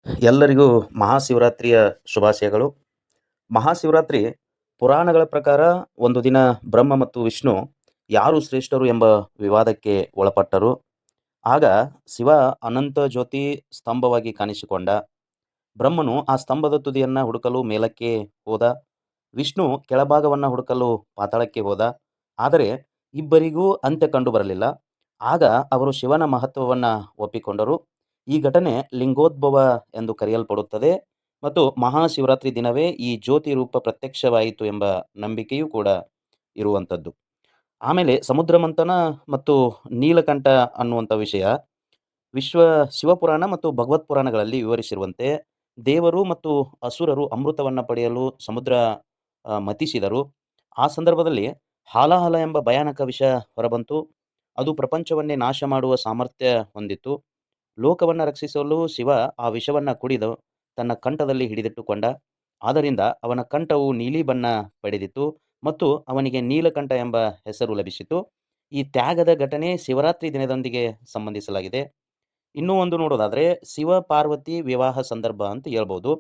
ಎಲ್ಲರಿಗೂ ಮಹಾಶಿವರಾತ್ರಿಯ ಶುಭಾಶಯಗಳು. ಮಹಾಶಿವರಾತ್ರಿ ಪುರಾಣಗಳ ಪ್ರಕಾರ ಒಂದು ದಿನ ಬ್ರಹ್ಮ ಮತ್ತು ವಿಷ್ಣು ಯಾರು ಶ್ರೇಷ್ಠರು ಎಂಬ ವಿವಾದಕ್ಕೆ ಒಳಪಟ್ಟರು. ಆಗ ಶಿವ ಅನಂತ ಜ್ಯೋತಿ ಸ್ತಂಭವಾಗಿ ಕಾಣಿಸಿಕೊಂಡ. ಬ್ರಹ್ಮನು ಆ ಸ್ತಂಭದ ತುದಿಯನ್ನ ಹುಡುಕಲು ಮೇಲಕ್ಕೆ ಹೋದ. ವಿಷ್ಣು ಕೆಳಭಾಗವನ್ನು ಹುಡುಕಲು ಪಾತಾಳಕ್ಕೆ ಹೋದ. ಆದರೆ ಇಬ್ಬರಿಗೂ ಅಂತ್ಯ ಕಂಡು ಬರಲಿಲ್ಲ. ಆಗ ಅವರು ಶಿವನ ಮಹತ್ವವನ್ನು ಒಪ್ಪಿಕೊಂಡರು. ಈ ಘಟನೆ ಲಿಂಗೋದ್ಭವ ಎಂದು ಕರೆಯಲ್ಪಡುತ್ತದೆ ಮತ್ತು ಮಹಾಶಿವರಾತ್ರಿ ದಿನವೇ ಈ ಜ್ಯೋತಿ ರೂಪ ಪ್ರತ್ಯಕ್ಷವಾಯಿತು ಎಂಬ ನಂಬಿಕೆಯೂ ಕೂಡ ಇರುವಂಥದ್ದು. ಆಮೇಲೆ ಸಮುದ್ರ ಮಂಥನ ಮತ್ತು ನೀಲಕಂಠ ಅನ್ನುವಂಥ ವಿಷಯ ವಿಶ್ವ ಶಿವಪುರಾಣ ಮತ್ತು ಭಗವತ್ ಪುರಾಣಗಳಲ್ಲಿ ವಿವರಿಸಿರುವಂತೆ ದೇವರು ಮತ್ತು ಅಸುರರು ಅಮೃತವನ್ನು ಪಡೆಯಲು ಸಮುದ್ರ ಮತಿಸಿದರು. ಆ ಸಂದರ್ಭದಲ್ಲಿ ಹಾಲಾಹಲ ಎಂಬ ಭಯಾನಕ ವಿಷ ಹೊರಬಂತು. ಅದು ಪ್ರಪಂಚವನ್ನೇ ನಾಶ ಮಾಡುವ ಸಾಮರ್ಥ್ಯ ಹೊಂದಿತ್ತು. ಲೋಕವನ್ನು ರಕ್ಷಿಸಲು ಶಿವ ಆ ವಿಷವನ್ನು ಕುಡಿದು ತನ್ನ ಕಂಠದಲ್ಲಿ ಹಿಡಿದಿಟ್ಟುಕೊಂಡ. ಆದ್ದರಿಂದ ಅವನ ಕಂಠವು ನೀಲಿ ಬಣ್ಣ ಪಡೆದಿತು ಮತ್ತು ಅವನಿಗೆ ನೀಲಕಂಠ ಎಂಬ ಹೆಸರು ಲಭಿಸಿತು. ಈ ತ್ಯಾಗದ ಘಟನೆ ಶಿವರಾತ್ರಿ ದಿನದೊಂದಿಗೆ ಸಂಬಂಧಿಸಲಾಗಿದೆ. ಇನ್ನೂ ಒಂದು ನೋಡೋದಾದರೆ ಶಿವ ಪಾರ್ವತಿ ವಿವಾಹ ಸಂದರ್ಭ ಅಂತ ಹೇಳ್ಬೋದು.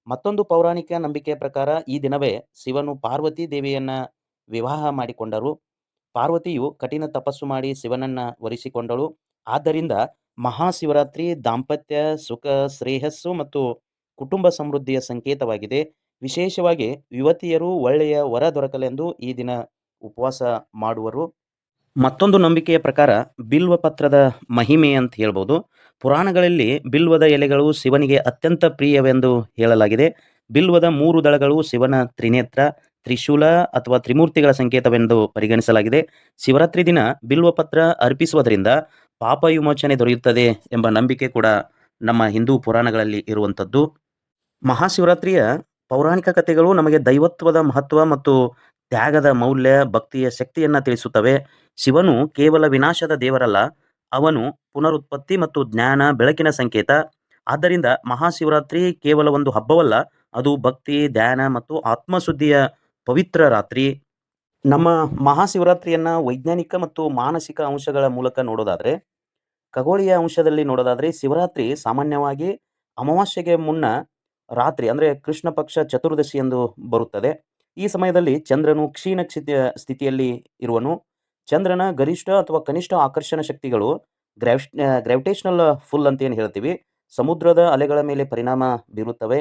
ಮತ್ತೊಂದು ಪೌರಾಣಿಕ ನಂಬಿಕೆಯ ಪ್ರಕಾರ ಈ ದಿನವೇ ಶಿವನು ಪಾರ್ವತಿ ದೇವಿಯನ್ನ ವಿವಾಹ ಮಾಡಿಕೊಂಡರು. ಪಾರ್ವತಿಯು ಕಠಿಣ ತಪಸ್ಸು ಮಾಡಿ ಶಿವನನ್ನ ವರಿಸಿಕೊಂಡಳು. ಆದ್ದರಿಂದ ಮಹಾಶಿವರಾತ್ರಿ ದಾಂಪತ್ಯ ಸುಖ, ಶ್ರೇಯಸ್ಸು ಮತ್ತು ಕುಟುಂಬ ಸಮೃದ್ಧಿಯ ಸಂಕೇತವಾಗಿದೆ. ವಿಶೇಷವಾಗಿ ಯುವತಿಯರು ಒಳ್ಳೆಯ ವರ ದೊರಕಲೆಂದು ಈ ದಿನ ಉಪವಾಸ ಮಾಡುವರು. ಮತ್ತೊಂದು ನಂಬಿಕೆಯ ಪ್ರಕಾರ ಬಿಲ್ವ ಪತ್ರದ ಮಹಿಮೆ ಅಂತ ಹೇಳ್ಬೋದು. ಪುರಾಣಗಳಲ್ಲಿ ಬಿಲ್ವದ ಎಲೆಗಳು ಶಿವನಿಗೆ ಅತ್ಯಂತ ಪ್ರಿಯವೆಂದು ಹೇಳಲಾಗಿದೆ. ಬಿಲ್ವದ 3 ದಳಗಳು ಶಿವನ ತ್ರಿನೇತ್ರ, ತ್ರಿಶೂಲ ಅಥವಾ ತ್ರಿಮೂರ್ತಿಗಳ ಸಂಕೇತವೆಂದು ಪರಿಗಣಿಸಲಾಗಿದೆ. ಶಿವರಾತ್ರಿ ದಿನ ಬಿಲ್ವಪತ್ರ ಅರ್ಪಿಸುವುದರಿಂದ ಪಾಪ ವಿಮೋಚನೆ ದೊರೆಯುತ್ತದೆ ಎಂಬ ನಂಬಿಕೆ ಕೂಡ ನಮ್ಮ ಹಿಂದೂ ಪುರಾಣಗಳಲ್ಲಿ ಇರುವಂಥದ್ದು. ಮಹಾಶಿವರಾತ್ರಿಯ ಪೌರಾಣಿಕ ಕಥೆಗಳು ನಮಗೆ ದೈವತ್ವದ ಮಹತ್ವ ಮತ್ತು ತ್ಯಾಗದ ಮೌಲ್ಯ, ಭಕ್ತಿಯ ಶಕ್ತಿಯನ್ನು ತಿಳಿಸುತ್ತವೆ. ಶಿವನು ಕೇವಲ ವಿನಾಶದ ದೇವರಲ್ಲ, ಅವನು ಪುನರುತ್ಪತ್ತಿ ಮತ್ತು ಜ್ಞಾನ, ಬೆಳಕಿನ ಸಂಕೇತ. ಆದ್ದರಿಂದ ಮಹಾಶಿವರಾತ್ರಿ ಕೇವಲ ಒಂದು ಹಬ್ಬವಲ್ಲ, ಅದು ಭಕ್ತಿ, ಧ್ಯಾನ ಮತ್ತು ಆತ್ಮಶುದ್ಧಿಯ ಪವಿತ್ರ ರಾತ್ರಿ. ನಮ್ಮ ಮಹಾಶಿವರಾತ್ರಿಯನ್ನು ವೈಜ್ಞಾನಿಕ ಮತ್ತು ಮಾನಸಿಕ ಅಂಶಗಳ ಮೂಲಕ ನೋಡೋದಾದರೆ, ಖಗೋಳೀಯ ಅಂಶದಲ್ಲಿ ನೋಡೋದಾದರೆ ಶಿವರಾತ್ರಿ ಸಾಮಾನ್ಯವಾಗಿ ಅಮಾವಾಸ್ಯೆಗೆ ಮುನ್ನ ರಾತ್ರಿ ಅಂದರೆ ಕೃಷ್ಣ ಪಕ್ಷ ಚತುರ್ದಶಿ ಎಂದು ಬರುತ್ತದೆ. ಈ ಸಮಯದಲ್ಲಿ ಚಂದ್ರನು ಕ್ಷೀಣ ಸ್ಥಿತಿಯಲ್ಲಿ ಇರುವನು. ಚಂದ್ರನ ಗರಿಷ್ಠ ಅಥವಾ ಕನಿಷ್ಠ ಆಕರ್ಷಣ ಶಕ್ತಿಗಳು ಗ್ರಾವಿಟೇಷನಲ್ ಫುಲ್ ಅಂತ ಏನು ಹೇಳ್ತೀವಿ, ಸಮುದ್ರದ ಅಲೆಗಳ ಮೇಲೆ ಪರಿಣಾಮ ಬೀರುತ್ತವೆ.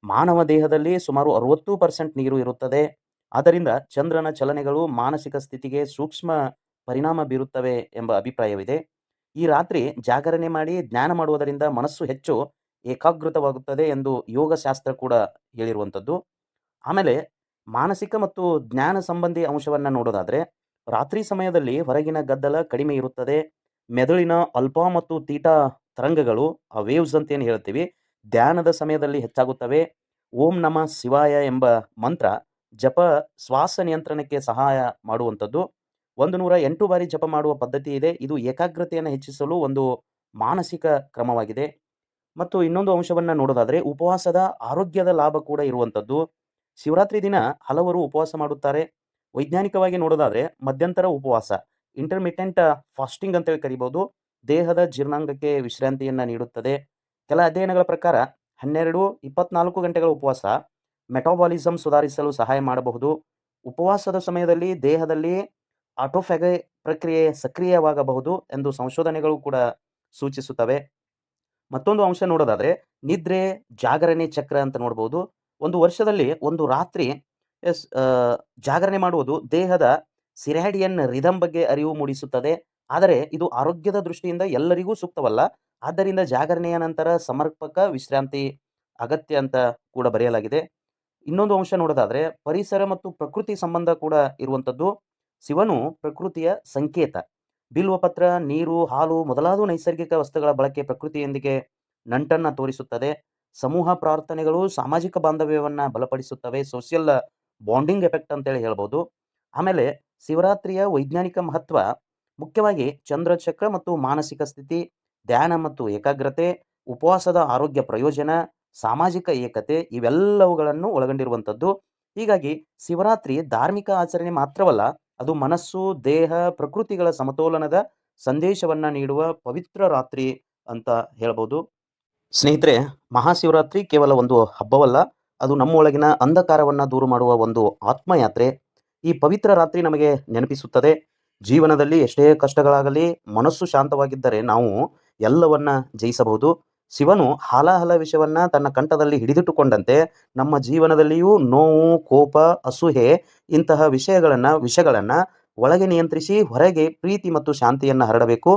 ಮಾನವ ದೇಹದಲ್ಲಿ ಸುಮಾರು 60% ನೀರು ಇರುತ್ತದೆ. ಆದ್ದರಿಂದ ಚಂದ್ರನ ಚಲನೆಗಳು ಮಾನಸಿಕ ಸ್ಥಿತಿಗೆ ಸೂಕ್ಷ್ಮ ಪರಿಣಾಮ ಬೀರುತ್ತವೆ ಎಂಬ ಅಭಿಪ್ರಾಯವಿದೆ. ಈ ರಾತ್ರಿ ಜಾಗರಣೆ ಮಾಡಿ ಧ್ಯಾನ ಮಾಡುವುದರಿಂದ ಮನಸ್ಸು ಹೆಚ್ಚು ಏಕಾಗೃತವಾಗುತ್ತದೆ ಎಂದು ಯೋಗಶಾಸ್ತ್ರ ಕೂಡ ಹೇಳಿರುವಂಥದ್ದು. ಆಮೇಲೆ ಮಾನಸಿಕ ಮತ್ತು ಜ್ಞಾನ ಸಂಬಂಧಿ ಅಂಶವನ್ನು ನೋಡೋದಾದರೆ, ರಾತ್ರಿ ಸಮಯದಲ್ಲಿ ಹೊರಗಿನ ಗದ್ದಲ ಕಡಿಮೆ ಇರುತ್ತದೆ. ಮೆದುಳಿನ ಅಲ್ಫಾ ಮತ್ತು ತೀಟಾ ತರಂಗಗಳು, ಆ ವೇವ್ಸ್ ಅಂತ ಏನು ಹೇಳ್ತೀವಿ, ಧ್ಯಾನದ ಸಮಯದಲ್ಲಿ ಹೆಚ್ಚಾಗುತ್ತವೆ. ಓಂ ನಮಃ ಶಿವಾಯ ಎಂಬ ಮಂತ್ರ ಜಪ ಶ್ವಾಸ ನಿಯಂತ್ರಣಕ್ಕೆ ಸಹಾಯ ಮಾಡುವಂಥದ್ದು. 108 ಬಾರಿ ಜಪ ಮಾಡುವ ಪದ್ಧತಿ ಇದೆ. ಇದು ಏಕಾಗ್ರತೆಯನ್ನು ಹೆಚ್ಚಿಸಲು ಒಂದು ಮಾನಸಿಕ ಕ್ರಮವಾಗಿದೆ. ಮತ್ತು ಇನ್ನೊಂದು ಅಂಶವನ್ನು ನೋಡೋದಾದರೆ ಉಪವಾಸದ ಆರೋಗ್ಯದ ಲಾಭ ಕೂಡ ಇರುವಂಥದ್ದು. ಶಿವರಾತ್ರಿ ದಿನ ಹಲವರು ಉಪವಾಸ ಮಾಡುತ್ತಾರೆ. ವೈಜ್ಞಾನಿಕವಾಗಿ ನೋಡೋದಾದರೆ ಮಧ್ಯಂತರ ಉಪವಾಸ, ಇಂಟರ್ಮಿಟೆಂಟ್ ಫಾಸ್ಟಿಂಗ್ ಅಂತೇಳಿ ಕರಿಬೋದು, ದೇಹದ ಜೀರ್ಣಾಂಗಕ್ಕೆ ವಿಶ್ರಾಂತಿಯನ್ನು ನೀಡುತ್ತದೆ. ಕೆಲ ಅಧ್ಯಯನಗಳ ಪ್ರಕಾರ 12-24 ಗಂಟೆಗಳ ಉಪವಾಸ ಮೆಟಾಬಾಲಿಸಮ್ ಸುಧಾರಿಸಲು ಸಹಾಯ ಮಾಡಬಹುದು. ಉಪವಾಸದ ಸಮಯದಲ್ಲಿ ದೇಹದಲ್ಲಿ ಆಟೋಫ್ಯಾಗಿ ಪ್ರಕ್ರಿಯೆ ಸಕ್ರಿಯವಾಗಬಹುದು ಎಂದು ಸಂಶೋಧನೆಗಳು ಕೂಡ ಸೂಚಿಸುತ್ತವೆ. ಮತ್ತೊಂದು ಅಂಶ ನೋಡೋದಾದರೆ ನಿದ್ರೆ ಜಾಗರಣೆ ಚಕ್ರ ಅಂತ ನೋಡ್ಬೋದು. ಒಂದು ವರ್ಷದಲ್ಲಿ ಒಂದು ರಾತ್ರಿ ಜಾಗರಣೆ ಮಾಡುವುದು ದೇಹದ ಸಿರ್ಯಾಡಿಯನ್ ರಿದಮ್ ಬಗ್ಗೆ ಅರಿವು ಮೂಡಿಸುತ್ತದೆ. ಆದರೆ ಇದು ಆರೋಗ್ಯದ ದೃಷ್ಟಿಯಿಂದ ಎಲ್ಲರಿಗೂ ಸೂಕ್ತವಲ್ಲ. ಆದ್ದರಿಂದ ಜಾಗರಣೆಯ ನಂತರ ಸಮರ್ಪಕ ವಿಶ್ರಾಂತಿ ಅಗತ್ಯ ಅಂತ ಕೂಡ ಬರೆಯಲಾಗಿದೆ. ಇನ್ನೊಂದು ಅಂಶ ನೋಡೋದಾದರೆ ಪರಿಸರ ಮತ್ತು ಪ್ರಕೃತಿ ಸಂಬಂಧ ಕೂಡ ಇರುವಂಥದ್ದು. ಶಿವನು ಪ್ರಕೃತಿಯ ಸಂಕೇತ. ಬಿಲ್ವಪತ್ರ, ನೀರು, ಹಾಲು ಮೊದಲಾದ ನೈಸರ್ಗಿಕ ವಸ್ತುಗಳ ಬಳಕೆ ಪ್ರಕೃತಿಯೊಂದಿಗೆ ನಂಟನ್ನು ತೋರಿಸುತ್ತದೆ. ಸಮೂಹ ಪ್ರಾರ್ಥನೆಗಳು ಸಾಮಾಜಿಕ ಬಾಂಧವ್ಯವನ್ನು ಬಲಪಡಿಸುತ್ತವೆ. ಸೋಷಿಯಲ್ ಬಾಂಡಿಂಗ್ ಎಫೆಕ್ಟ್ ಅಂತೇಳಿ ಹೇಳ್ಬೋದು. ಆಮೇಲೆ ಶಿವರಾತ್ರಿಯ ವೈಜ್ಞಾನಿಕ ಮಹತ್ವ ಮುಖ್ಯವಾಗಿ ಚಂದ್ರಚಕ್ರ ಮತ್ತು ಮಾನಸಿಕ ಸ್ಥಿತಿ, ಧ್ಯಾನ ಮತ್ತು ಏಕಾಗ್ರತೆ, ಉಪವಾಸದ ಆರೋಗ್ಯ ಪ್ರಯೋಜನ, ಸಾಮಾಜಿಕ ಏಕತೆ ಇವೆಲ್ಲವುಗಳನ್ನು ಒಳಗೊಂಡಿರುವಂಥದ್ದು. ಹೀಗಾಗಿ ಶಿವರಾತ್ರಿ ಧಾರ್ಮಿಕ ಆಚರಣೆ ಮಾತ್ರವಲ್ಲ, ಅದು ಮನಸ್ಸು, ದೇಹ, ಪ್ರಕೃತಿಗಳ ಸಮತೋಲನದ ಸಂದೇಶವನ್ನು ನೀಡುವ ಪವಿತ್ರ ರಾತ್ರಿ ಅಂತ ಹೇಳ್ಬೋದು. ಸ್ನೇಹಿತರೆ, ಮಹಾಶಿವರಾತ್ರಿ ಕೇವಲ ಒಂದು ಹಬ್ಬವಲ್ಲ, ಅದು ನಮ್ಮೊಳಗಿನ ಅಂಧಕಾರವನ್ನು ದೂರ ಮಾಡುವ ಒಂದು ಆತ್ಮಯಾತ್ರೆ. ಈ ಪವಿತ್ರ ರಾತ್ರಿ ನಮಗೆ ನೆನಪಿಸುತ್ತದೆ, ಜೀವನದಲ್ಲಿ ಎಷ್ಟೇ ಕಷ್ಟಗಳಾಗಲಿ, ಮನಸ್ಸು ಶಾಂತವಾಗಿದ್ದರೆ ನಾವು ಎಲ್ಲವನ್ನ ಜಯಿಸಬಹುದು. ಶಿವನು ಹಾಲಾಹಲ ವಿಷವನ್ನ ತನ್ನ ಕಂಠದಲ್ಲಿ ಹಿಡಿದಿಟ್ಟುಕೊಂಡಂತೆ, ನಮ್ಮ ಜೀವನದಲ್ಲಿಯೂ ನೋವು, ಕೋಪ, ಅಸೂಯೆ ಇಂತಹ ವಿಷಗಳನ್ನ ಒಳಗೆ ನಿಯಂತ್ರಿಸಿ ಹೊರಗೆ ಪ್ರೀತಿ ಮತ್ತು ಶಾಂತಿಯನ್ನು ಹರಡಬೇಕು.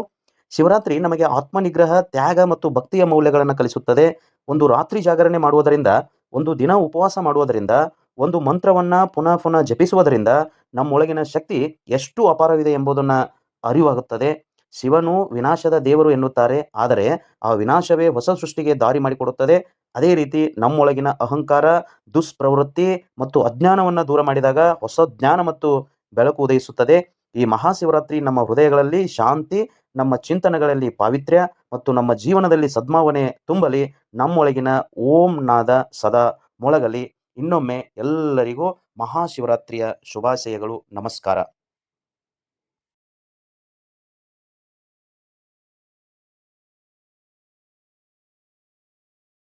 ಶಿವರಾತ್ರಿ ನಮಗೆ ಆತ್ಮನಿಗ್ರಹ, ತ್ಯಾಗ ಮತ್ತು ಭಕ್ತಿಯ ಮೌಲ್ಯಗಳನ್ನು ಕಲಿಸುತ್ತದೆ. ಒಂದು ರಾತ್ರಿ ಜಾಗರಣೆ ಮಾಡುವುದರಿಂದ, ಒಂದು ದಿನ ಉಪವಾಸ ಮಾಡುವುದರಿಂದ, ಒಂದು ಮಂತ್ರವನ್ನ ಪುನಃ ಪುನಃ ಜಪಿಸುವುದರಿಂದ ನಮ್ಮೊಳಗಿನ ಶಕ್ತಿ ಎಷ್ಟು ಅಪಾರವಿದೆ ಎಂಬುದನ್ನು ಅರಿವಾಗುತ್ತದೆ. ಶಿವನು ವಿನಾಶದ ದೇವರು ಎನ್ನುತ್ತಾರೆ, ಆದರೆ ಆ ವಿನಾಶವೇ ಹೊಸ ಸೃಷ್ಟಿಗೆ ದಾರಿ ಮಾಡಿಕೊಡುತ್ತದೆ. ಅದೇ ರೀತಿ ನಮ್ಮೊಳಗಿನ ಅಹಂಕಾರ, ದುಷ್ಪ್ರವೃತ್ತಿ ಮತ್ತು ಅಜ್ಞಾನವನ್ನು ದೂರ ಮಾಡಿದಾಗ ಹೊಸ ಜ್ಞಾನ ಮತ್ತು ಬೆಳಕು ಉದಯಿಸುತ್ತದೆ. ಈ ಮಹಾಶಿವರಾತ್ರಿ ನಮ್ಮ ಹೃದಯಗಳಲ್ಲಿ ಶಾಂತಿ, ನಮ್ಮ ಚಿಂತನೆಗಳಲ್ಲಿ ಪಾವಿತ್ರ್ಯ ಮತ್ತು ನಮ್ಮ ಜೀವನದಲ್ಲಿ ಸದ್ಭಾವನೆ ತುಂಬಲಿ. ನಮ್ಮೊಳಗಿನ ಓಂ ನಾದ ಸದಾ ಮೊಳಗಲಿ. ಇನ್ನೊಮ್ಮೆ ಎಲ್ಲರಿಗೂ ಮಹಾಶಿವರಾತ್ರಿಯ ಶುಭಾಶಯಗಳು. ನಮಸ್ಕಾರ.